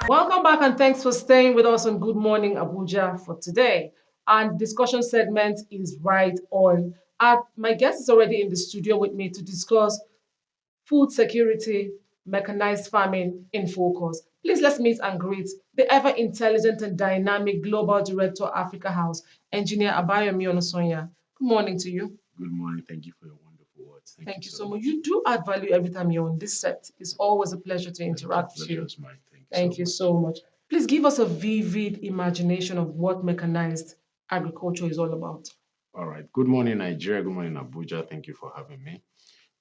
Welcome back and thanks for staying with us on Good Morning Abuja for today. And discussion segment is right on. My guest is already in the studio with me to discuss food security, mechanized farming in focus. Please let's meet and greet the ever intelligent and dynamic Global Director Africa House, Engineer Abayomi Onosonya. Good morning to you. Good morning. Thank you for your wonderful words. Thank you Thank you so so much. much. You do add value every time you're on this set. It's always a pleasure to Thank you. interact with Pleasure you. is mine. Thank you so Thank you much. so much. Please give us a vivid imagination of what mechanized agriculture is all about. All right. Good morning, Nigeria. Good morning, Abuja. Thank you for having me.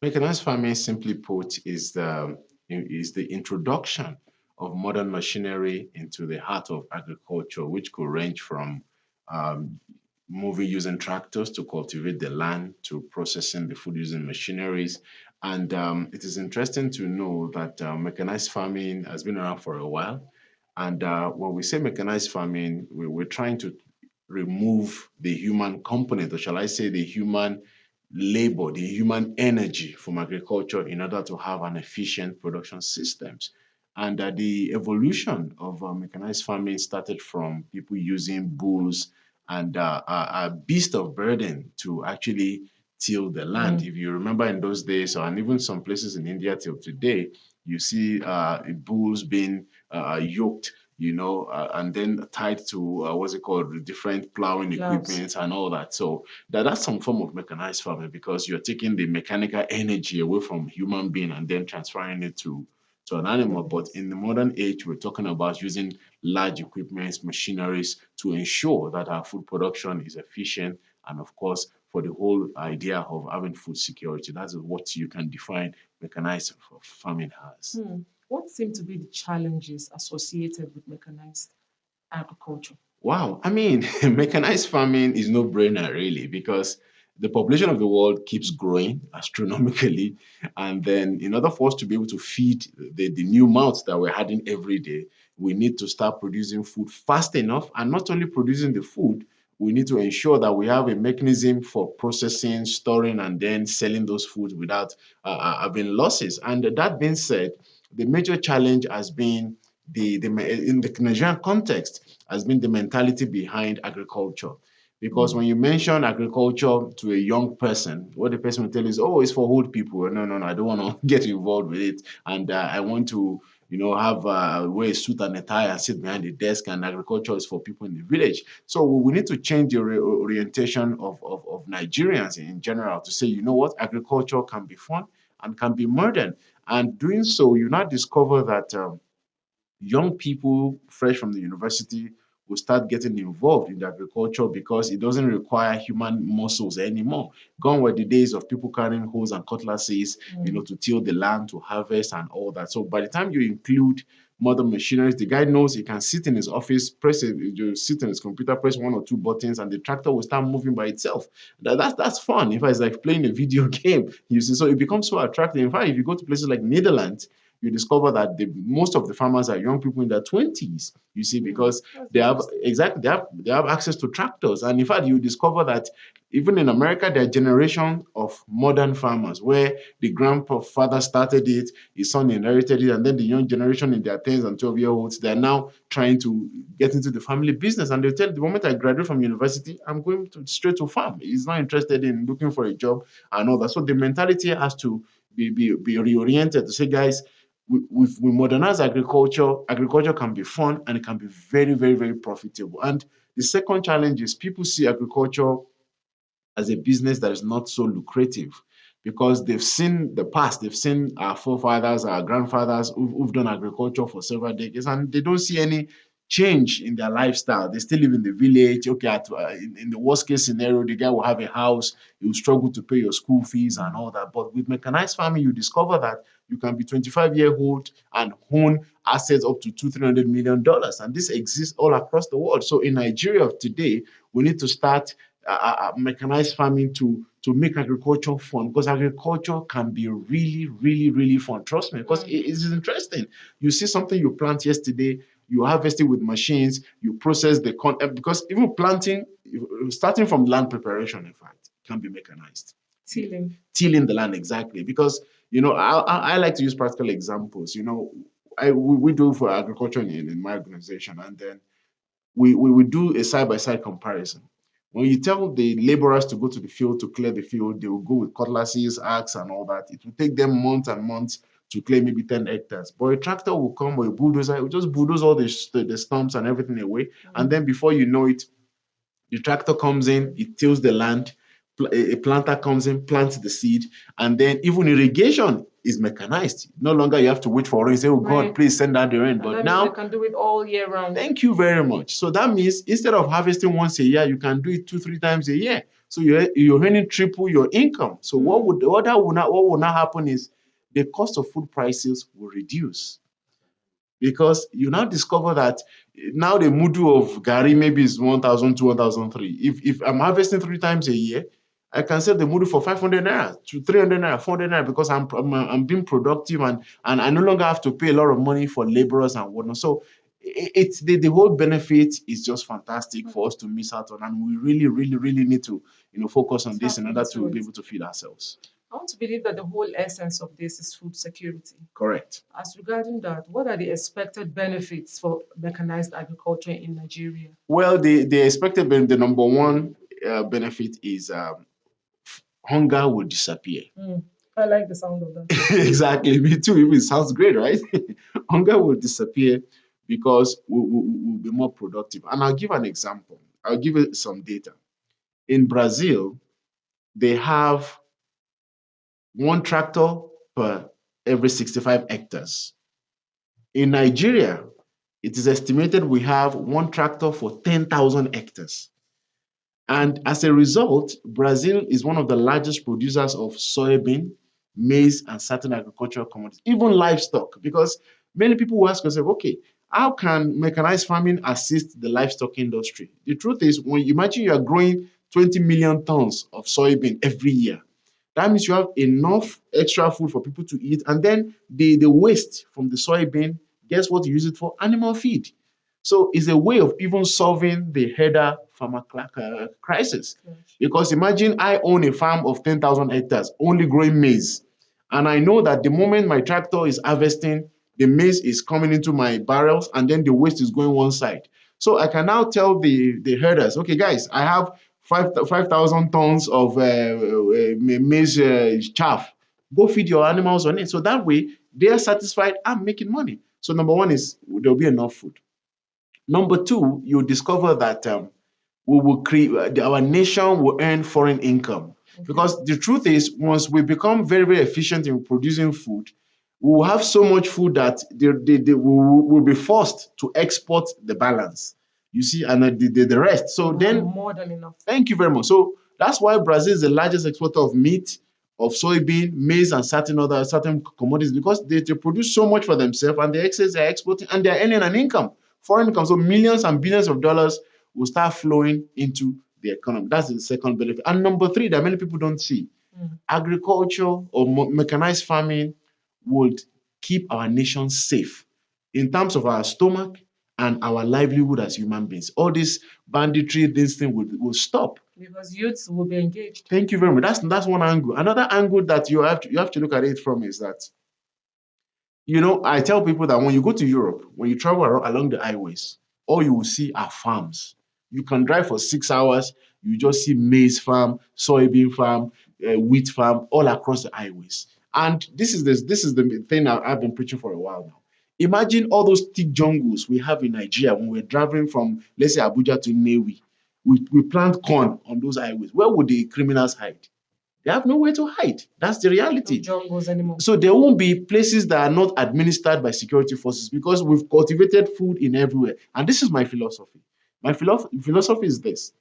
Mechanized farming, simply put, is the introduction of modern machinery into the heart of agriculture, which could range from um, moving using tractors to cultivate the land to processing the food using machineries. And it is interesting to know that mechanized farming has been around for a while. And when we say mechanized farming, we're trying to remove the human component, or shall I say, the human labor, the human energy from agriculture in order to have an efficient production systems. And the evolution of mechanized farming started from people using bulls and a beast of burden to actually till the land. Mm, If you remember in those days, and even some places in India till today, you see bulls being yoked, and then tied to what's it called, different plowing plants. equipment and all that. So that's some form of mechanized farming because you're taking the mechanical energy away from human being and then transferring it to an animal. But in the modern age, we're talking about using large equipments, machineries to ensure that our food production is efficient and, of course, for the whole idea of having food security. That's what you can define mechanized farming as. Hmm. What seem to be the challenges associated with mechanized agriculture? Wow. I mean, mechanized farming is no brainer really because the population of the world keeps growing astronomically. And then, in order for us to be able to feed the new mouths that we're adding every day, we need to start producing food fast enough. And not only producing the food, we need to ensure that we have a mechanism for processing, storing, and then selling those foods without having losses. And that being said, the major challenge has been in the Nigerian context has been the mentality behind agriculture. Because Mm, when you mention agriculture to a young person, what the person will tell you is, oh, it's for old people. No, no, no, I don't want to get involved with it. And I want to, have wear a suit and a tie and sit behind the desk, and agriculture is for people in the village. So we need to change the orientation of Nigerians in general to say, you know what, agriculture can be fun and can be modern. And doing so, you now discover that young people fresh from the university will start getting involved in the agriculture because it doesn't require human muscles anymore. Gone were the days of people carrying hoes and cutlasses, mm, to till the land, to harvest and all that. So by the time you include modern machineries, the guy knows he can sit in his office, sit in his computer, press one or two buttons, and the tractor will start moving by itself. That's fun. In fact, it's like playing a video game. You see, so it becomes so attractive. In fact, if you go to places like Netherlands, you discover that most of the farmers are young people in their 20s, you see, mm. because That's they have interesting. exactly they have access to tractors. And in fact, you discover that even in America, there are generations of modern farmers where the grandfather started it, his son inherited it, and then the young generation in their 10s and 12-year-olds, they're now trying to get into the family business. And they tell the moment I graduate from university, I'm going to straight to farm. He's not interested in looking for a job and all that. So the mentality has to be reoriented to say, guys, we modernize agriculture. Agriculture can be fun and it can be very, very, very profitable. And the second challenge is people see agriculture as a business that is not so lucrative because they've seen the past, they've seen our forefathers, our grandfathers who've done agriculture for several decades, and they don't see any change in their lifestyle. They still live in the village. Okay, in the worst case scenario, the guy will have a house, he will struggle to pay your school fees and Mm, all that. But with mechanized farming, you discover that you can be 25-year-old and own assets up to $200 million, and this exists all across the world. So in Nigeria of today, we need to start mechanized farming to make agriculture fun because agriculture can be really, really, really fun. Trust me, because mm, it is interesting. You see something you plant yesterday, you harvest it with machines, you process the because even planting, starting from land preparation, in fact, can be mechanized. tilling. Tilling the land exactly because I like to use practical examples. we do for agriculture in my organization, and then we do a side-by-side comparison. When you tell the laborers to go to the field to clear the field, they will go with cutlasses, axe, and all that. It will take them months and months to clear maybe 10 hectares. But a tractor will come or a bulldozer, it will just bulldoze all the stumps and everything away. And then before you know it, the tractor comes in, it tills the land, a planter comes in, plants the seed, and then even irrigation is mechanized. No longer you have to wait for rain, say, oh God, Right. please send out the rain. And But that means they now, can do it all year round. thank you very much. So that means instead of harvesting once a year, you can do it 2, 3 times a year. So you're earning triple your income. So what would not happen is the cost of food prices will reduce, because you now discover that now the mudu of gari maybe is 1,002, 1,003. If I'm harvesting 3 times a year, I can sell the mudu for 500 naira to 300 naira, 400 naira, because I'm being productive, and I no longer have to pay a lot of money for laborers and whatnot. So it's the whole benefit is just fantastic for us to miss out on, and we really, really, really need to focus on this Tap in order into to be it. able to feed ourselves. I want to believe that the whole essence of this is food security. Correct. As regarding that, what are the expected benefits for mechanized agriculture in Nigeria? Well, the expected the number one benefit is hunger will disappear. I like the sound of that. Exactly, me too. Even sounds great, right? Hunger will disappear because we'll be more productive. And I'll give an example. I'll give you some data. In Brazil, they have one tractor per every 65 hectares. In Nigeria, it is estimated we have one tractor for 10,000 hectares. And as a result, Brazil is one of the largest producers of soybean, maize, and certain agricultural commodities, even livestock, because many people will ask themselves, okay, how can mechanized farming assist the livestock industry? The truth is, when you imagine you are growing 20 million tons of soybean every year, that means you have enough extra food for people to eat. And then the waste from the soybean, guess what you use it for? Animal feed. So it's a way of even solving the header farmer crisis. Because imagine I own a farm of 10,000 hectares, only growing maize. And I know that the moment my tractor is harvesting, the maize is coming into my barrels, and then the waste is going one side. So I can now tell the herders, okay, guys, I have 5,000 tons of maize chaff. Go feed your animals on it. So that way, they are satisfied. I'm making money. So number one is there'll be enough food. Number two, you discover that we will create our nation will earn foreign income. Because the truth is, once we become very, very efficient in producing food, we will have so much food that they will be forced to export the balance. You see, and the rest. So then, more than enough. thank you very much. So that's why Brazil is the largest exporter of meat, of soybean, maize, and certain commodities, because they produce so much for themselves, and the excess they are exporting, and they are earning an income, foreign income. So millions and billions of dollars will start flowing into the economy. That's the second benefit. And number three that many people don't see, agriculture or mechanized farming would keep our nation safe in terms of our stomach and our livelihood as human beings. All this banditry, this thing will stop. Because youths will be engaged. Thank you very much. That's one angle. Another angle that you have to look at it from is that, I tell people that when you go to Europe, when you travel along the highways, all you will see are farms. You can drive for 6 hours, you just see maize farm, soybean farm, wheat farm, all across the highways. And this is the thing I've been preaching for a while now. Imagine all those thick jungles we have in Nigeria when we're driving from, let's say, Abuja to Newi. We plant corn on those highways. Where would the criminals hide? They have nowhere to hide. That's the reality. No jungles anymore. So there won't be places that are not administered by security forces, because we've cultivated food in everywhere. And this is my philosophy. My philosophy is this: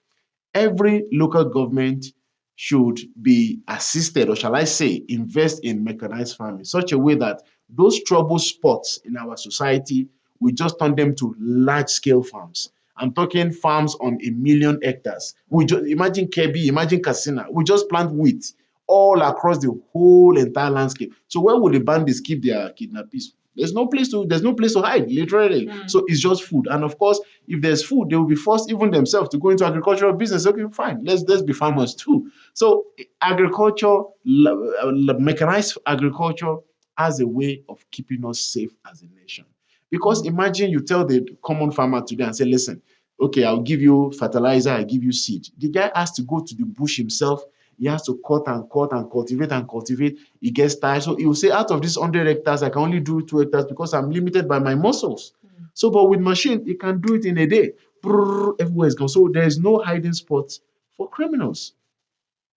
every local government should be assisted, or shall I say, invest in mechanized farming, such a way that those trouble spots in our society, we just turn them to large scale farms. I'm talking farms on 1 million hectares. We just imagine Kebi, imagine Katsina. We just plant wheat all across the whole entire landscape. So where would the bandits keep their kidnappees? There's no place to hide, literally. So it's just food. And of course, if there's food, they will be forced even themselves to go into agricultural business. Okay, fine. Let's be farmers too. So agriculture, mechanized agriculture, as a way of keeping us safe as a nation. Because imagine you tell the common farmer today and say, listen, okay, I'll give you fertilizer, I give you seed. The guy has to go to the bush himself. He has to cut and cut and cultivate and cultivate. He gets tired. So he will say, out of these 100 hectares, I can only do 2 hectares because I'm limited by my muscles. So, but with machine, he can do it in a day. Brrr, everywhere is gone. So there is no hiding spots for criminals.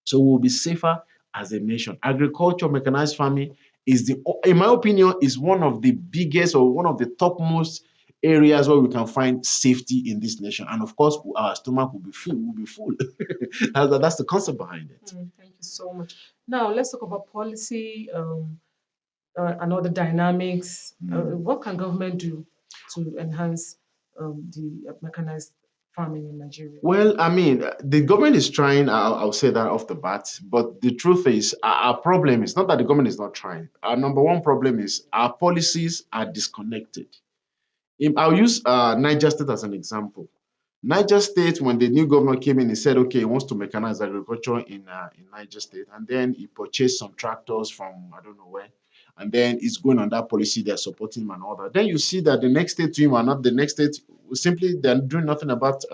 So we'll be safer as a nation. Agriculture, mechanized farming is in my opinion, is one of the biggest or one of the topmost areas where we can find safety in this nation. And of course, our stomach will be full. Will be full. That's the concept behind it. Thank you so much. Now let's talk about policy and other dynamics. What can government do to enhance the mechanized farming in Nigeria? Well, I mean, the government is trying. I'll say that off the bat. But the truth is, our problem is not that the government is not trying. Our number one problem is our policies are disconnected. I'll use Niger State as an example. Niger State, when the new governor came in, he said, okay, he wants to mechanize agriculture in Niger State. And then he purchased some tractors from I don't know where. And then he's going on that policy, they're supporting him and all that. Then you see that the next state to him are not the next state, simply they're doing nothing about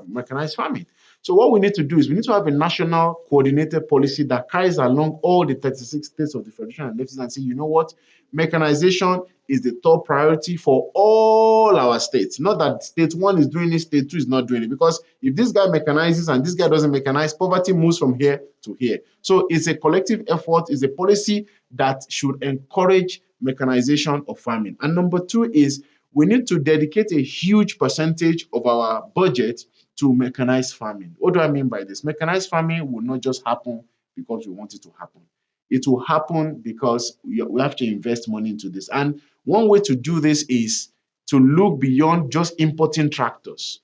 mechanized farming. So what we need to do is we need to have a national coordinated policy that carries along all the 36 states of the Federation and left and say, you know what, mechanization is the top priority for all our states. Not that state one is doing it, state two is not doing it. Because if this guy mechanizes and this guy doesn't mechanize, poverty moves from here to here. So it's a collective effort, it's a policy that should encourage mechanization of farming. And number two is we need to dedicate a huge percentage of our budget to mechanized farming. What do I mean by this? Mechanized farming will not just happen because we want it to happen. It will happen because we have to invest money into this. And one way to do this is to look beyond just importing tractors.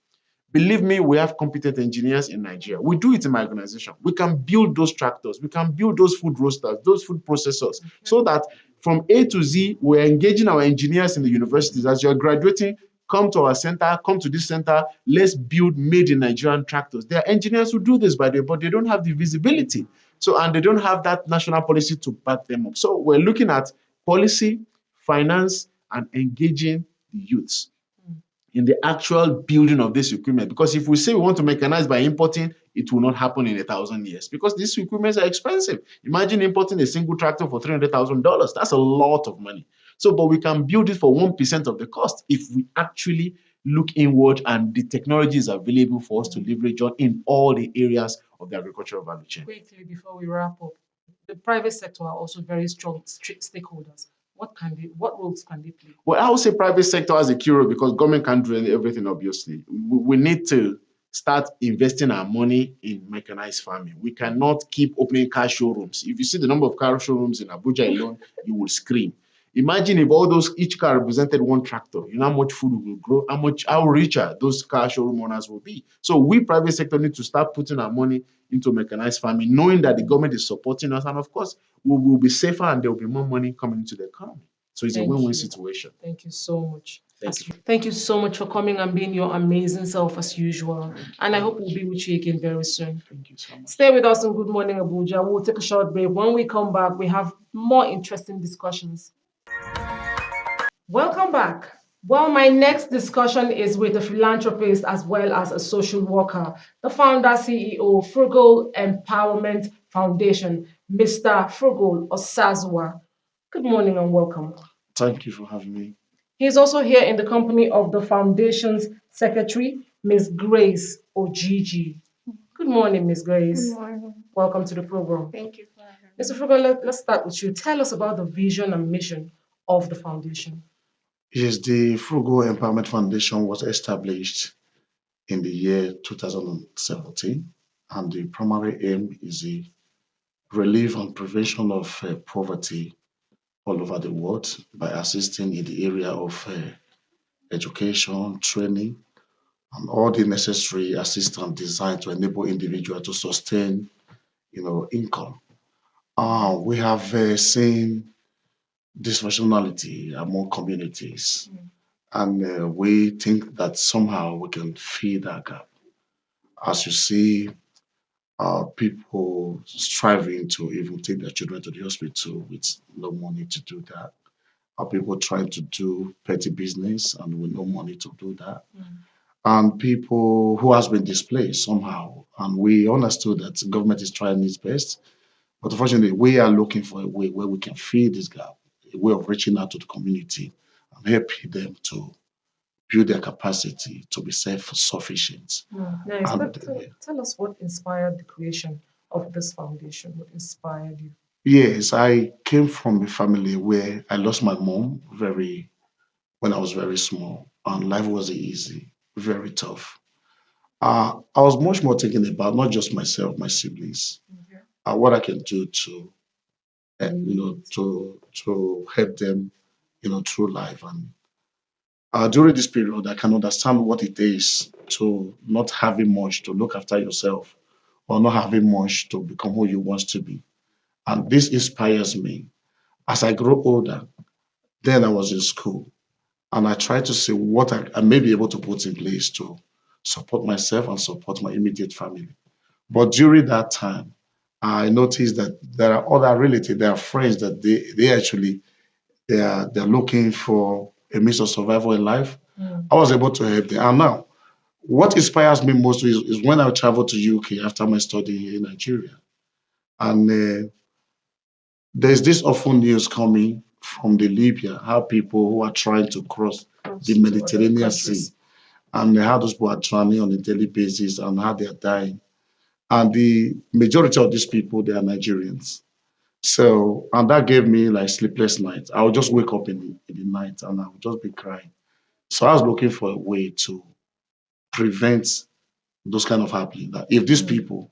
Believe me, we have competent engineers in Nigeria. We do it in my organization. We can build those tractors. We can build those food roasters, those food processors, so that from A to Z, we're engaging our engineers in the universities. As you're graduating, come to our center, come to this center, let's build made in Nigerian tractors. There are engineers who do this, by the way, but they don't have the visibility. So, and they don't have that national policy to back them up. So we're looking at policy, finance, and engaging the youths in the actual building of this equipment. Because if we say we want to mechanize by importing, it will not happen in 1,000 years because these equipments are expensive. Imagine importing a single tractor for $300,000. That's a lot of money. So, but we can build it for 1% of the cost if we actually look inward and the technology is available for us to leverage on in all the areas of the agricultural value chain. Quickly, before we wrap up, the private sector are also very strong stakeholders. What roles can they play? Well, I would say private sector has a key role because government can't do everything, obviously. We need to start investing our money in mechanized farming. We cannot keep opening car showrooms. If you see the number of car showrooms in Abuja alone, you will scream. Imagine if all those, each car represented one tractor, you know how much food will grow, how richer those car showroom owners will be. So we private sector need to start putting our money into mechanized farming, knowing that the government is supporting us. And of course, we will be safer and there will be more money coming into the economy. So it's a win-win situation. Thank you so much. Thank you. Thank you so much for coming and being your amazing self as usual. And I hope we'll be with you again very soon. Thank you so much. Stay with us on Good Morning Abuja. We'll take a short break. When we come back, we have more interesting discussions. Welcome back. Well, my next discussion is with a philanthropist as well as a social worker, the founder CEO Frugal Empowerment Foundation, Mr. Frugal Osazua. Good morning and welcome. Thank you for having me. He's also here in the company of the foundation's secretary, Ms. Grace Ojiji. Good morning, Ms. Grace. Good morning. Welcome to the program. Thank you for having me. Mr. Frugal, let's start with you. Tell us about the vision and mission of the foundation. Yes, the Frugal Empowerment Foundation was established in the year 2017, and the primary aim is the relief and prevention of poverty all over the world by assisting in the area of education, training, and all the necessary assistance designed to enable individuals to sustain, income. We have seen dysfunctionality among communities. And we think that somehow we can fill that gap. As you see, people striving to even take their children to the hospital with no money to do that. People trying to do petty business and with no money to do that. And people who has been displaced somehow. And we understood that the government is trying its best. But unfortunately, we are looking for a way where we can fill this gap, a way of reaching out to the community and helping them to build their capacity to be self-sufficient. Nice. And Tell us what inspired the creation of this foundation. What inspired you? yes, I came from a family where I lost my mom very when I was very small, and life wasn't easy, very tough. I was much more thinking about not just myself, my siblings, Okay. what I can do to, Alleviate. to help them, through life. And during this period, I can understand what it is to not having much to look after yourself, or not having much to become who you want to be. And this inspires me. As I grow older, then I was in school, and I try to see what I may be able to put in place to support myself and support my immediate family. But during that time, I noticed that there are other relatives, there are friends that they actually they're looking for a means of survival in life. I was able to help them. And now, what inspires me most is when I travel to UK after my study here in Nigeria, and there's this awful news coming from the Libya, how people who are trying to cross the Cross to other Mediterranean Sea, countries. and how those people are drowning on a daily basis and how they are dying. And the majority of these people, they are Nigerians. So, and that gave me like sleepless nights. I would just wake up in the night and I would just be crying. So I was looking for a way to prevent those kind of happening. That if these people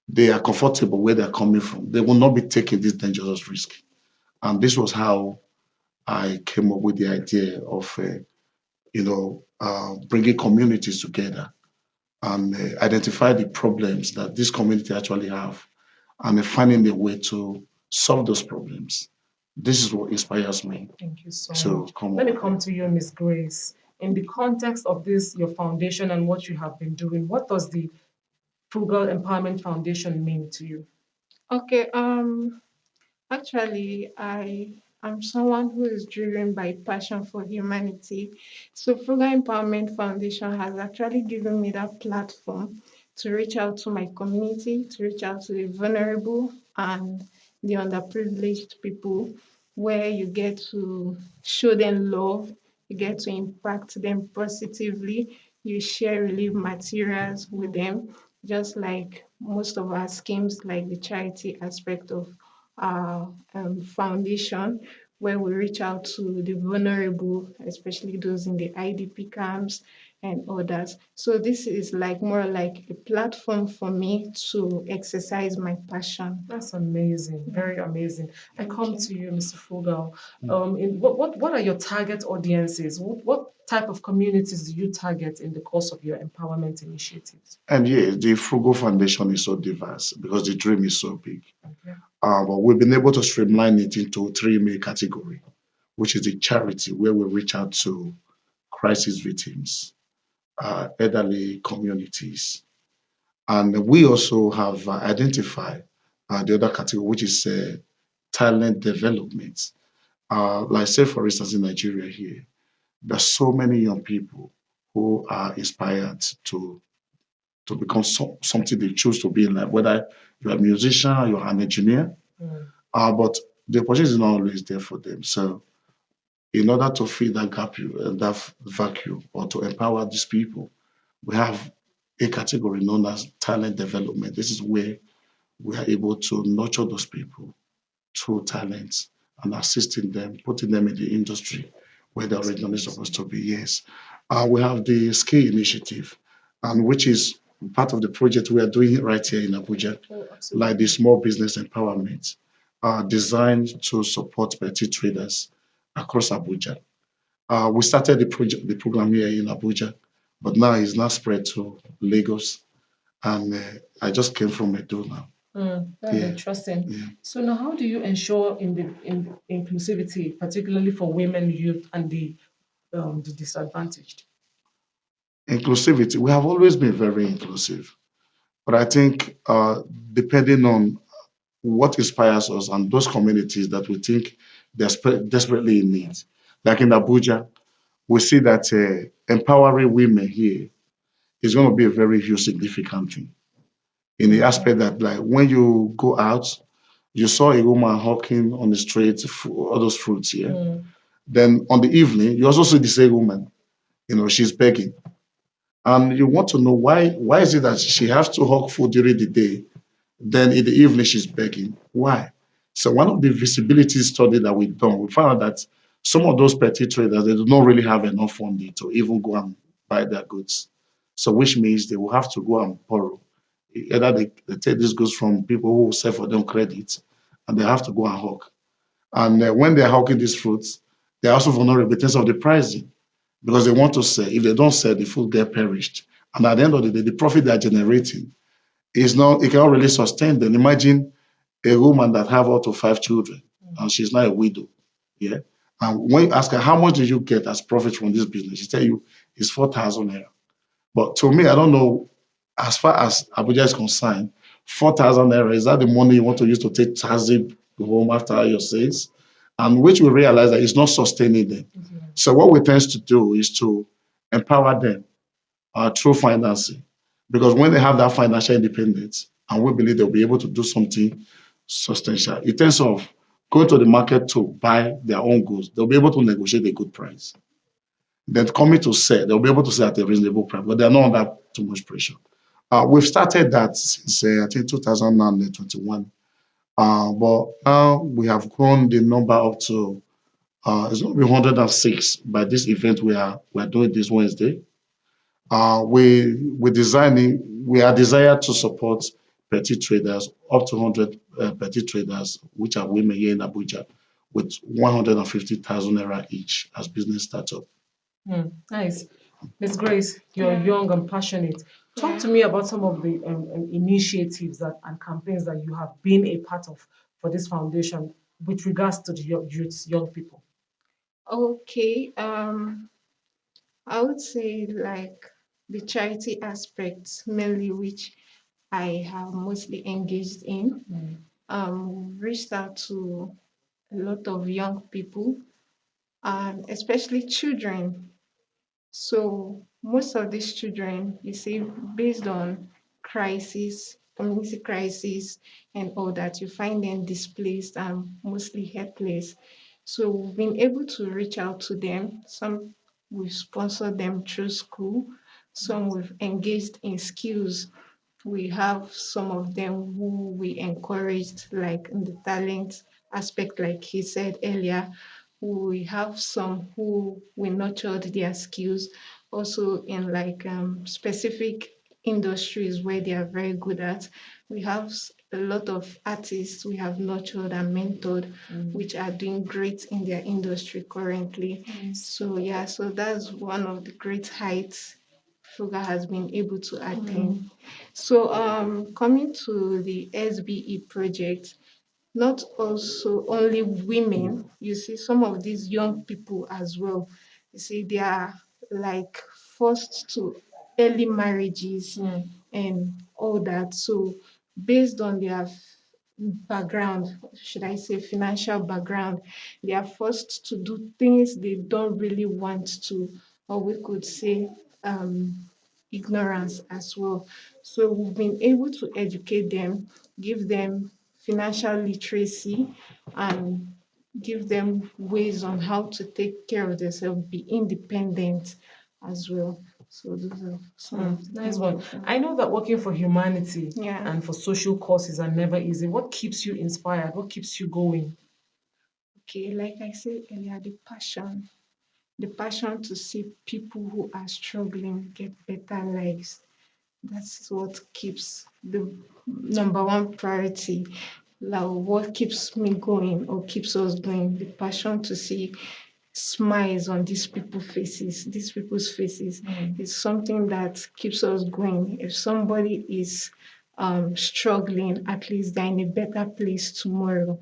they are comfortable where they're coming from, they will not be taking this dangerous risk. And this was how I came up with the idea of bringing communities together and identify the problems that this community actually have and finding a way to solve those problems. This is what inspires me Thank you so to much. come Let up me with come it. to you, Miss Grace. In the context of this, your foundation and what you have been doing, what does the Frugal Empowerment Foundation mean to you? Okay, actually, I am someone who is driven by passion for humanity. So, Frugal Empowerment Foundation has actually given me that platform to reach out to my community, to reach out to the vulnerable and the underprivileged people, where you get to show them love, you get to impact them positively, you share relief materials with them, just like most of our schemes, like the charity aspect of our foundation, where we reach out to the vulnerable, especially those in the IDP camps and others. So this is like more like a platform for me to exercise my passion. That's amazing, Yeah, very amazing. I thank come you. to you, Mr. Frugal. What are your target audiences? What type of communities do you target in the course of your empowerment initiatives? And yeah, the Frugal Foundation is so diverse because the dream is so big. Okay. But we've been able to streamline it into three main categories, which is the charity, where we reach out to crisis victims, elderly communities. And we also have identified the other category, which is talent development. Like, say, for instance, in Nigeria here, there's so many young people who are inspired to become something they choose to be in life, whether you're a musician, you're an engineer, Mm. but the opportunity is not always there for them. So, in order to fill that gap, that vacuum, or to empower these people, we have a category known as talent development. This is where we are able to nurture those people through talents and assisting them, putting them in the industry where they're That's originally amazing. supposed to be. Yes. We have the skill initiative, and which is part of the project we are doing right here in Abuja, Oh, like the absolutely. small business empowerment, designed to support petty traders across Abuja. We started the program here in Abuja, but now it's now spread to Lagos, and I just came from Edo now. That's Yeah, interesting. yeah. So now, how do you ensure in inclusivity, particularly for women, youth, and the disadvantaged? Inclusivity. We have always been very inclusive. But I think depending on what inspires us and those communities that we think desperately in need, like in Abuja, we see that empowering women here is going to be a very huge significant thing in the aspect that like when you go out, you saw a woman hawking on the street, all those fruits here. Then on the evening, you also see the same woman, she's begging. And you want to know why is it that she has to hawk food during the day, then in the evening she's begging? Why? So one of the visibility study that we've done, we found out that some of those petty traders, they do not really have enough funding to even go and buy their goods. So which means they will have to go and borrow. Either they take these goods from people who will sell for them credit, and they have to go and hawk. And when they're hawking these fruits, they're also vulnerable in terms of the pricing because they want to sell. If they don't sell, the food get perished. And at the end of the day, the profit they're generating is not, it cannot really sustain them. Imagine a woman that have up to 5 children and she's not a widow. Yeah. And when you ask her, how much did you get as profit from this business? She tell you it's 4,000 naira. But to me, I don't know, as far as Abuja is concerned, 4,000 naira, is that the money you want to use to take taxi home after your sales? And which we realize that it's not sustaining them. So what we tend to do is to empower them through financing. Because when they have that financial independence, and we believe they'll be able to do something substantial in terms of going to the market to buy their own goods, they'll be able to negotiate a good price. Then coming to sell, they'll be able to sell at a reasonable price, but they're not under too much pressure. We've started that since I think 2021, but now we have grown the number up to it's going to be 106 by this event we are doing this Wednesday. We are desired to support petty traders up to 100 petty traders, which are women here in Abuja, with 150,000 naira each as business startup. Nice. Miss Grace, you're Yeah, young and passionate. Talk yeah. to me about some of the initiatives and campaigns that you have been a part of for this foundation with regards to the youths, young people. Okay. I would say like the charity aspects mainly which I have mostly engaged in. Reached out to a lot of young people, especially children. So most of these children, you see, based on crisis, community crisis, and all that, you find them displaced and mostly helpless. So we've been able to reach out to them. Some we've sponsored them through school. Some we've engaged in skills. We have some of them who we encouraged, like in the talent aspect, like he said earlier. We have some who we nurtured their skills, also in like specific industries where they are very good at. We have a lot of artists we have nurtured and mentored, which are doing great in their industry currently. So yeah, so that's one of the great heights Sugar has been able to attain. So, coming to the SBE project, not also only women, you see, some of these young people as well, you see, they are like forced to early marriages and all that. So, based on their background, should I say financial background, they are forced to do things they don't really want to, or we could say ignorance as well. So we've been able to educate them, give them financial literacy, and give them ways on how to take care of themselves, be independent as well. So those are some of the Nice things one. we've done. I know that working for humanity Yeah. and for social causes are never easy. What keeps you inspired? What keeps you going? Okay, like I said earlier, the passion to see people who are struggling get better lives. That's what keeps the number one priority. Like what keeps me going or keeps us going. The passion to see smiles on these people's faces is something that keeps us going. If somebody is struggling, at least they're in a better place tomorrow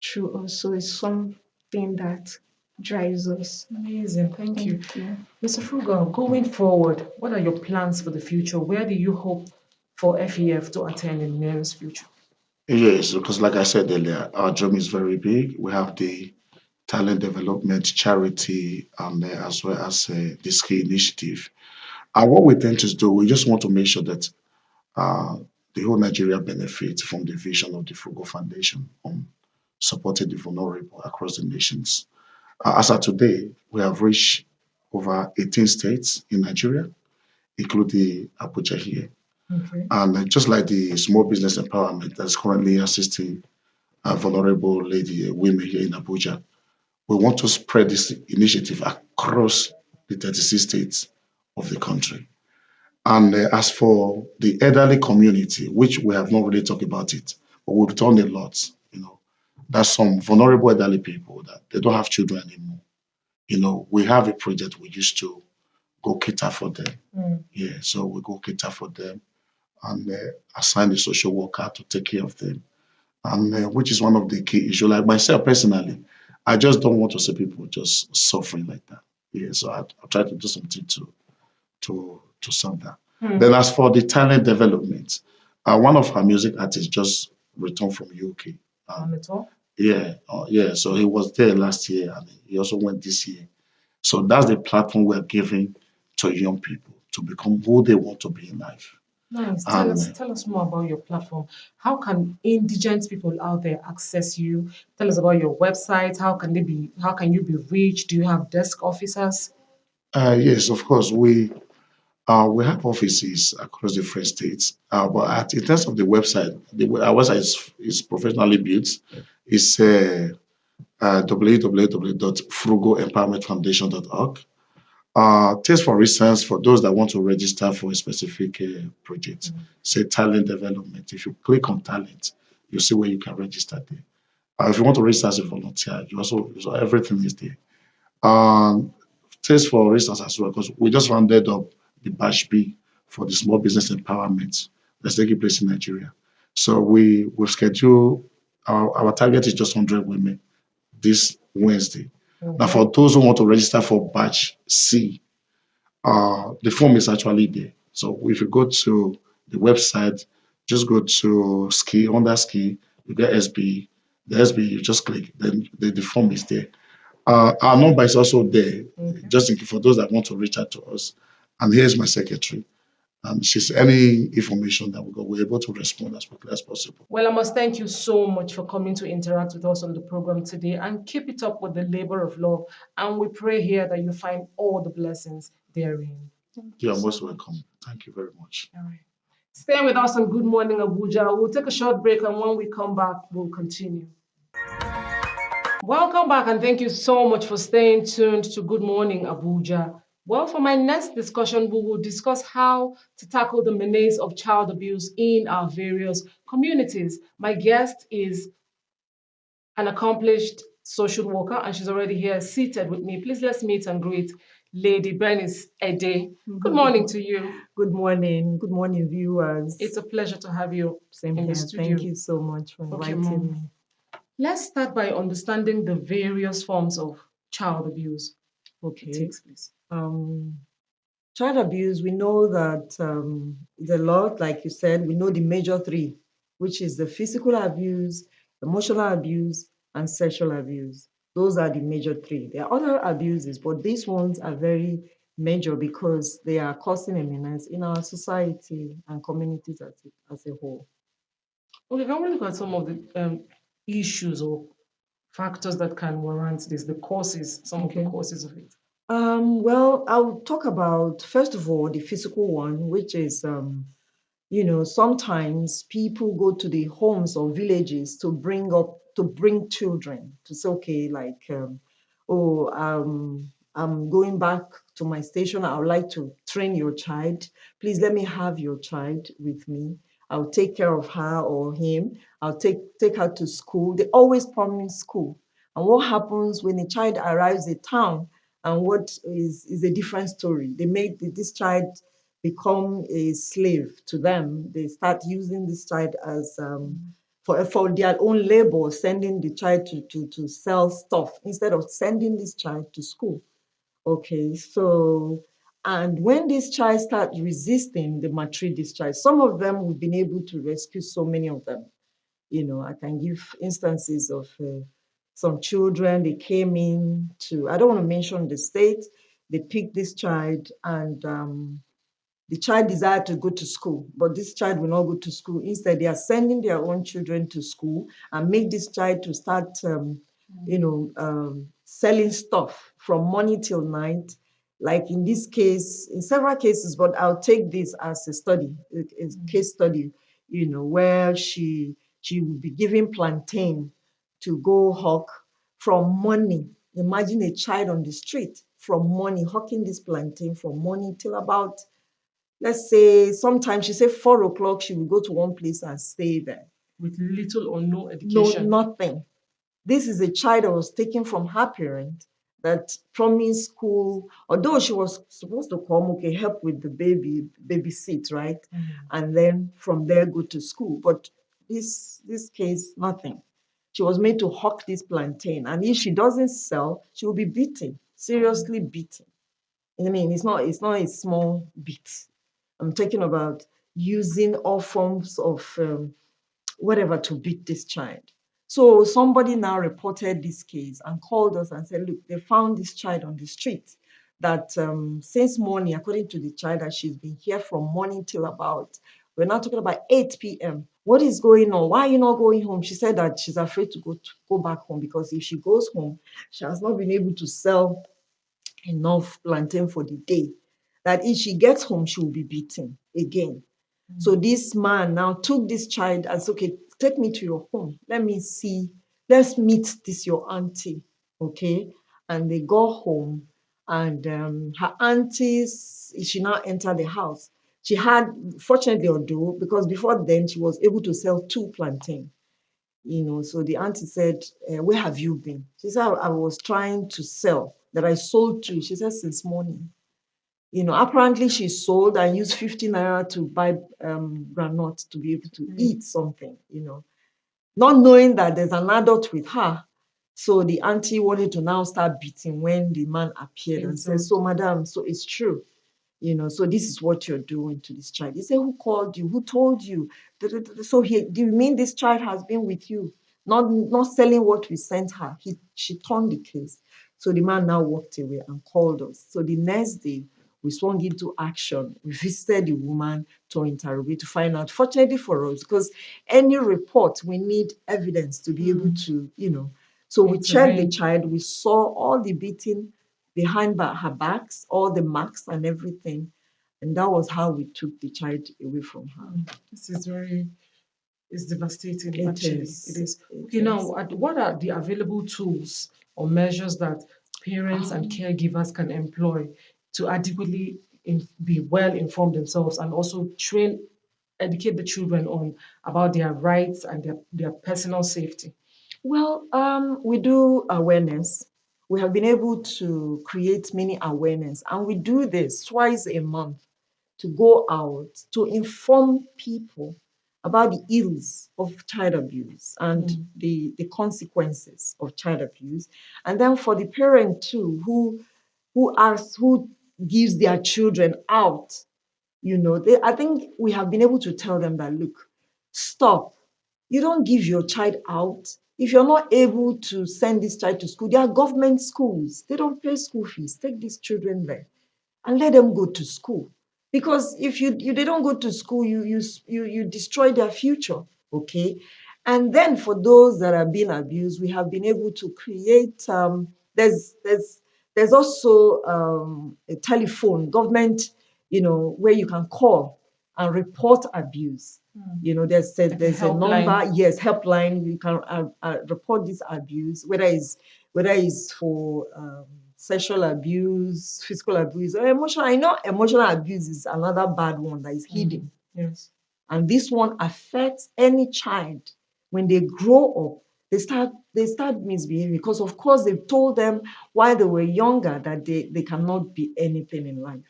through us. So it's something that drives us. Amazing. Thank you. Thank you. Mr. Frugal, going forward, what are your plans for the future? Where do you hope for FEF to attend in the nearest future? Yes, because like I said earlier, our dream is very big. We have the talent development charity and as well as the skill initiative. And what we tend to do, we just want to make sure that uh, the whole Nigeria benefits from the vision of the Frugal Foundation on supporting the vulnerable across the nations. As of today, we have reached over 18 states in Nigeria, including Abuja here. Okay. And just like the small business empowerment that's currently assisting vulnerable lady women here in Abuja, we want to spread this initiative across the 36 states of the country. And as for the elderly community, which we have not really talked about it, but we've done a lot, there's some vulnerable elderly people that they don't have children anymore. We have a project we used to go cater for them. Mm. Yeah, so we go cater for them and assign a social worker to take care of them, and which is one of the key issues. Like myself personally, I just don't want to see people just suffering like that. Yeah, so I try to do something to solve that. Mm. Then as for the talent development, one of our music artists just returned from UK. On the top? Yeah, yeah. So he was there last year, and he also went this year. So that's the platform we're giving to young people to become who they want to be in life. Nice. Tell And us, tell us more about your platform. How can indigent people out there access you? Tell us about your website. How can you be reached? Do you have desk officers? yes, of course, we have offices across different states. But in terms of the website, our website is professionally built. It's www.frugalempowermentfoundation.org. Just for instance, for those that want to register for a specific project, say talent development, if you click on talent, you see where you can register there. If you want to register as a volunteer, so everything is there. Um, just for instance as well, because we just rounded up the batch B for the small business empowerment that's taking place in Nigeria. So we've scheduled our target is just 100 women this Wednesday. Now, Okay. for those who want to register for batch C, the form is actually there. So if you go to the website, just go to ski, under ski, you get SB. The SB, you just click, then the form is there. Our number is also there, Okay. just in case for those that want to reach out to us. And here's my secretary. She's any information that we got, we're able to respond as quickly as possible. Well, I must thank you so much for coming to interact with us on the program today and keep it up with the labor of love. And we pray here that you find all the blessings therein. Thank You you are so most much. welcome. Thank you very much. All right. Stay with us on Good Morning Abuja. We'll take a short break, and when we come back, we'll continue. Welcome back, and thank you so much for staying tuned to Good Morning Abuja. Well, for my next discussion, we will discuss how to tackle the menace of child abuse in our various communities. My guest is an accomplished social worker, and she's already here seated with me. Please let's meet and greet Lady Bernice Ede. Good morning to you. Good morning. Good morning, It's viewers. a pleasure to have you Same in the here. Thank studio. you so much for Okay, inviting Mom. me. Let's start by understanding the various forms of child abuse it Okay. takes place. Um, Child abuse, we know that is a lot, like you said, we know the major three, which is the physical abuse, emotional abuse, and sexual abuse. Those are the major three. There are other abuses, but these ones are very major because they are causing a menace in our society and communities as a whole. Okay, can we look at some of the issues or factors that can warrant this, the causes, some of the Okay. causes of it? Well, I'll talk about, first of all, the physical one, which is, sometimes people go to the homes or villages to bring children to say, okay, like, oh, I'm going back to my station. I would like to train your child. Please let me have your child with me. I'll take care of her or him. I'll take her to school. They always promise school. And what happens when a child arrives in town and what is a different story? They make this child become a slave to them. They start using this child as for their own labor, sending the child to sell stuff instead of sending this child to school. Okay, so And when this child starts resisting the matric discharge, some of them we've been able to rescue so many of them. I can give instances of some children, they came in to, I don't want to mention the state, they picked this child and the child desired to go to school, but this child will not go to school. Instead, they are sending their own children to school and make this child to start, selling stuff from morning till night. Like in this case, in several cases, but I'll take this as a study, a case study, where she will be giving plantain to go hawk from morning. Imagine a child on the street from morning, hawking this plantain from morning till about, let's say, sometimes she said 4 o'clock, she will go to one place and stay there. With little or no No, education. nothing. This is a child that was taken from her parent that promised school, although she was supposed to come, okay, help with the baby seat, right? And then from there go to school. But this case, nothing. She was made to hawk this plantain. And if she doesn't sell, she will be beaten, seriously beaten. I mean, it's not a small beat. I'm talking about using all forms of whatever to beat this child. So somebody now reported this case and called us and said, look, they found this child on the street that since morning, according to the child, that she's been here from morning till about, we're now talking about 8 p.m. What is going on? Why are you not going home? She said that she's afraid to go back home because if she goes home, she has not been able to sell enough plantain for the day. That if she gets home, she will be beaten again. So this man now took this child and said, okay, take me to your home. Let me see. Let's meet this your auntie. Okay. And they go home and her aunties, she now entered the house. She had, fortunately, although, because before then she was able to sell 2 plantain. So the auntie said, where have you been? She said, I was trying to sell, that I sold 2. She said, since morning. Apparently she sold and used 50 naira to buy granite to be able to eat something, not knowing that there's an adult with her. So the auntie wanted to now start beating when the man appeared and said, so madam, so it's true. So this is what you're doing to this child. He said, who called you? Who told you? So do you mean this child has been with you? Not selling what we sent her. She turned the case. So the man now walked away and called us. So the next day, we swung into action. We visited the woman to interrogate, to find out. Fortunately for us, because any report, we need evidence to be able to, So we checked the child. We saw all the beating behind her backs, all the marks and everything. And that was how we took the child away from her. This is very, it's devastating, It actually. is. It is. It Okay, is. now, what are the available tools or measures that parents and caregivers can employ to adequately be well informed themselves and also educate the children on about their rights and their personal safety? Well, we do awareness. We have been able to create many awareness, and we do this twice a month to go out to inform people about the ills of child abuse and the consequences of child abuse. And then for the parent too, who gives their children out, I think we have been able to tell them that, look, stop. You don't give your child out. If you're not able to send this child to school, there are government schools. They don't pay school fees. Take these children there and let them go to school. Because if they don't go to school, you destroy their future. Okay. And then for those that are being abused, we have been able to create there's also a telephone government, where you can call and report abuse. There's a number, yes, helpline. You can report this abuse, whether it's for sexual abuse, physical abuse, or emotional. I know emotional abuse is another bad one that is hidden. Yes. And this one affects any child. When they grow up, they start misbehaving because, of course, they've told them while they were younger that they cannot be anything in life.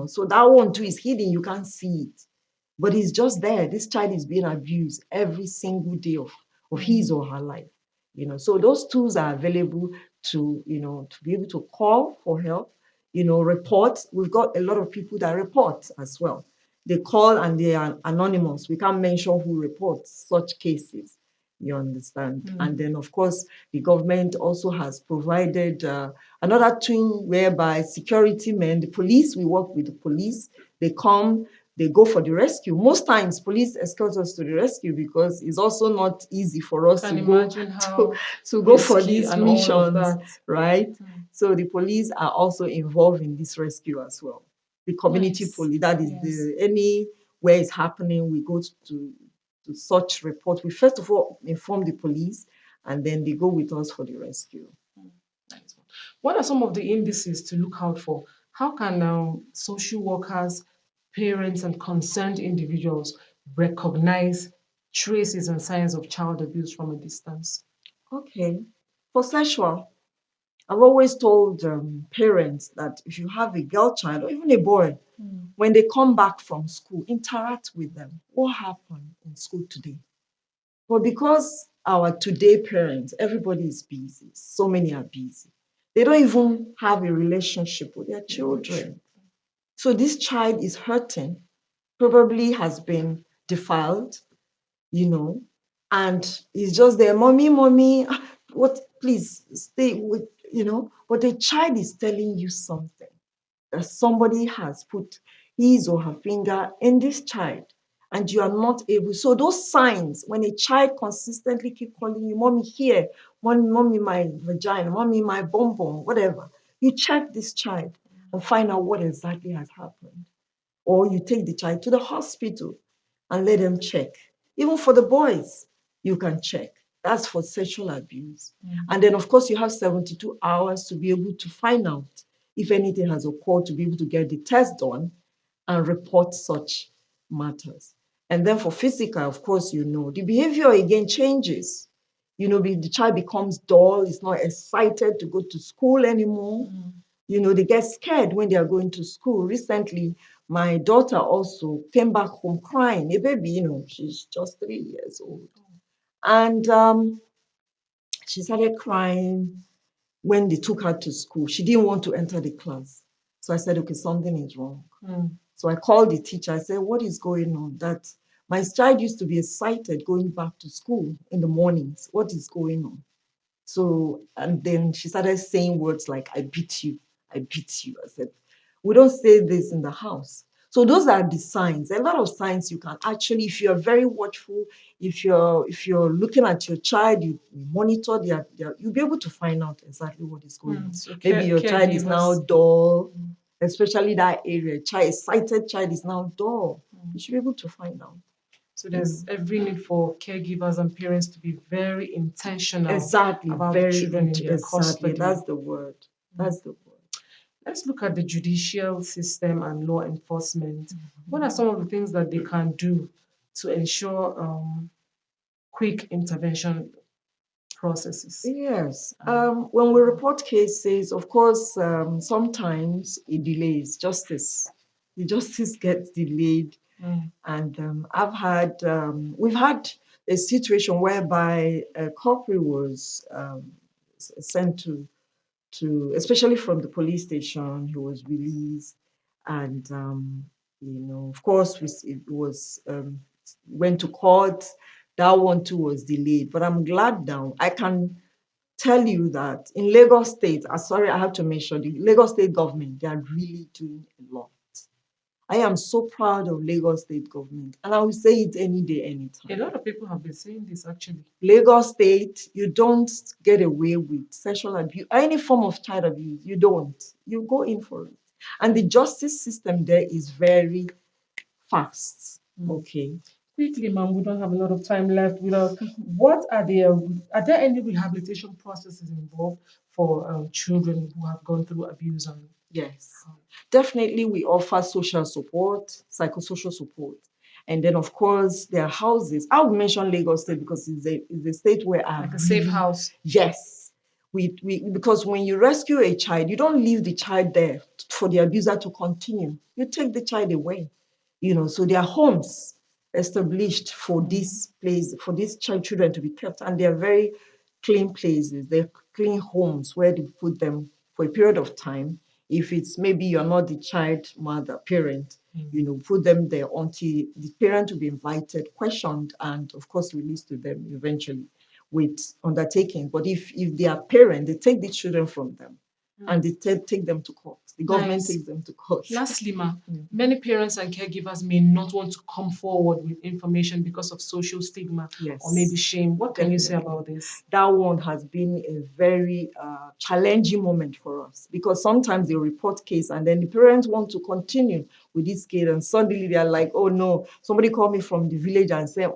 So that one too is hidden. You can't see it. But it's just there. This child is being abused every single day of his or her life. So those tools are available to be able to call for help, report. We've got a lot of people that report as well. They call and they are anonymous. We can't mention who reports such cases. You understand? And then, of course, the government also has provided another tool whereby security men, the police, we work with the police. They come, they go for the rescue. Most times, police escort us to the rescue because it's also not easy for us Can to go imagine how to go for risky these and all of missions, that. right? So the police are also involved in this rescue as well. The community Nice. police, that is Yes. anywhere it's happening, we go to such report. We first of all inform the police, and then they go with us for the rescue. Nice. What are some of the indices to look out for? How can social workers, parents, and concerned individuals recognize traces and signs of child abuse from a distance? Okay. For sexual, I've always told parents that if you have a girl child or even a boy, when they come back from school, interact with them. What happened in school today? But because our today parents, everybody is busy, so many are busy. They don't even have a relationship with their children. So this child is hurting, probably has been defiled, you know, and it's just there, mommy, mommy, what, please stay with, but the child is telling you something that somebody has put his or her finger in this child and you are not able. So those signs, when a child consistently keep calling you, mommy here, mommy my vagina, mommy my bum bum, whatever, you check this child and find out what exactly has happened. Or you take the child to the hospital and let them check. Even for the boys, you can check. That's for sexual abuse. And then, of course, you have 72 hours to be able to find out if anything has occurred, to be able to get the test done and report such matters. And then for physical, of course, the behavior again changes. The child becomes dull, is not excited to go to school anymore. They get scared when they are going to school. Recently, my daughter also came back home crying. A baby, she's just 3 years old. And she started crying when they took her to school. She didn't want to enter the class. So I said, okay, something is wrong. So I called the teacher. I said, what is going on? That my child used to be excited going back to school in the mornings. What is going on? So, and then she started saying words like, I beat you, I beat you. I said, we don't say this in the house. So those are the signs. A lot of signs you can actually, if you're very watchful, if you're looking at your child, you monitor you'll be able to find out exactly what is going on. So Maybe your child is now caregivers. dull, especially that area. Excited child is now dull. You should be able to find out. So there's every need for caregivers and parents to be very intentional Exactly, about the very children in their exactly. custody. That's the word. That's the word. Let's look at the judicial system and law enforcement. What are some of the things that they can do to ensure quick intervention processes? Yes. When we report cases, of course, sometimes it delays justice. The justice gets delayed. And we've had a situation whereby a culprit was sent especially from the police station, he was released. And, of course, it was, went to court. That one too was delayed. But I'm glad now I can tell you that in Lagos State, sorry, I have to mention the Lagos State government, they are really doing a lot. I am so proud of Lagos State government, and I will say it any day, A anytime. lot of people have been saying this actually. Lagos State, you don't get away with sexual abuse, any form of child abuse. You don't. You go in for it. And the justice system there is very fast. Okay. Quickly, ma'am, we don't have a lot of time left with us. What are there any rehabilitation processes involved for children who have gone through abuse? And Yes, definitely we offer social support, psychosocial support. And then, of course, there are houses. I will mention Lagos State because it's a state where I like a safe really, house? yes. Because when you rescue a child, you don't leave the child there for the abuser to continue. You take the child away. So there are homes established for this place, for these children to be kept, and they are very clean places. They're clean homes where they put them for a period of time If it's maybe you're not the child mother, parent, put them there until the parent will be invited, questioned, and of course released to them eventually with undertaking. But if they are parent, they take the children from them and they take them to court. The government Nice. takes them to court. Lastly, many parents and caregivers may not want to come forward with information because of social stigma or maybe shame. What can you say about this? That one has been a very challenging moment for us because sometimes they report case and then the parents want to continue with this case and suddenly they are like, oh no, somebody called me from the village and said,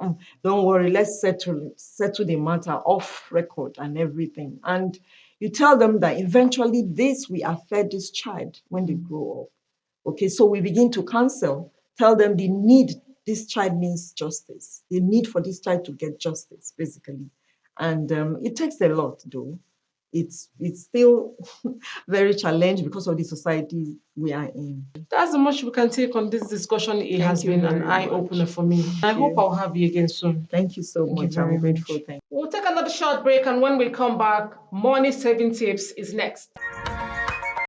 don't worry, let's settle the matter off record and everything. And you tell them that eventually this will affect this child when they grow up. Okay, so we begin to counsel, tell them the need, this child needs justice. The need for this child to get justice, basically. And it takes a lot, though. It's still very challenging because of the society we are in. That's the much we can take on this discussion. It has been an eye-opener for me. I hope I'll have you again soon. Thank you so much. I'm grateful. Thank you. We'll take another short break, and when we come back, money saving tips is next.